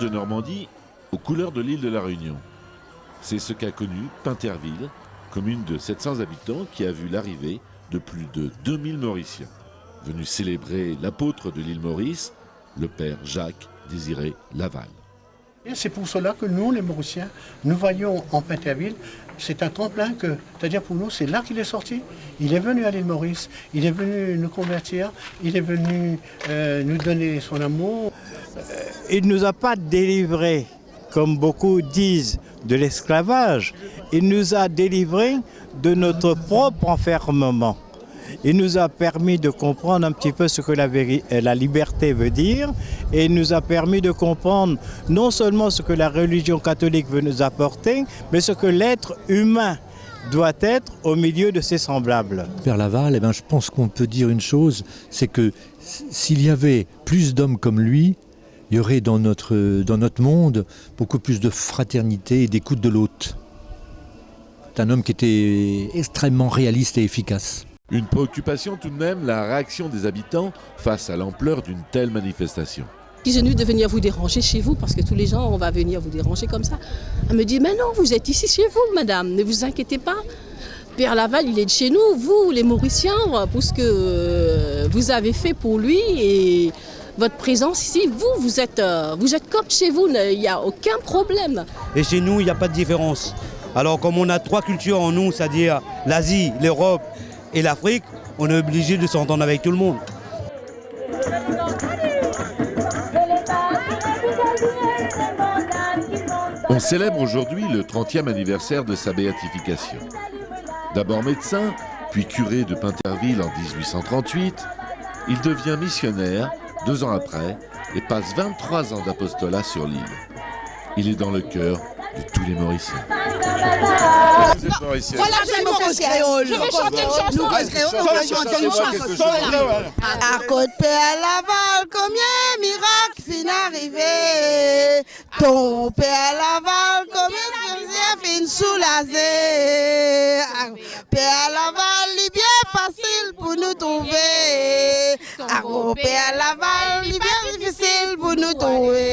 de Normandie aux couleurs de l'île de la Réunion. C'est ce qu'a connu Pinterville, commune de 700 habitants qui a vu l'arrivée de plus de 2000 Mauriciens. Venus célébrer l'apôtre de l'île Maurice, le père Jacques Désiré Laval. C'est pour cela que nous, les Mauriciens, nous voyons en Pinterville, c'est un tremplin c'est-à-dire pour nous, c'est là qu'il est sorti. Il est venu à l'île Maurice, il est venu nous convertir, il est venu nous donner son amour. Il ne nous a pas délivrés, comme beaucoup disent, de l'esclavage. Il nous a délivrés de notre propre enfermement. Il nous a permis de comprendre un petit peu ce que la liberté veut dire, et il nous a permis de comprendre non seulement ce que la religion catholique veut nous apporter, mais ce que l'être humain doit être au milieu de ses semblables. Père Laval, je pense qu'on peut dire une chose, c'est que s'il y avait plus d'hommes comme lui, il y aurait dans notre monde beaucoup plus de fraternité et d'écoute de l'autre. C'est un homme qui était extrêmement réaliste et efficace. Une préoccupation tout de même, la réaction des habitants face à l'ampleur d'une telle manifestation. Je suis venue de venir vous déranger chez vous, parce que tous les gens, on va venir vous déranger comme ça. Elle me dit, mais non, vous êtes ici chez vous, madame, ne vous inquiétez pas. Père Laval, il est de chez nous, vous, les Mauriciens, pour ce que vous avez fait pour lui et votre présence ici, vous êtes comme chez vous, il n'y a aucun problème. Et chez nous, il n'y a pas de différence. Alors comme on a 3 cultures en nous, c'est-à-dire l'Asie, l'Europe et l'Afrique, on est obligé de s'entendre avec tout le monde. On célèbre aujourd'hui le 30e anniversaire de sa béatification. D'abord médecin, puis curé de Pinterville en 1838, il devient missionnaire 2 ans après et passe 23 ans d'apostolat sur l'île. Il est dans le cœur de tous les Mauriciens. Vous êtes Mauricien. Voilà, je vais chanter une chanson. On va chanter une chanson. À côté de Père Laval, combien de miracles fin arrivé. Ton Père Laval, combien de fin soulagé. Père Laval, il est bien facile pour nous trouver. Père Laval, il est bien difficile pour nous trouver.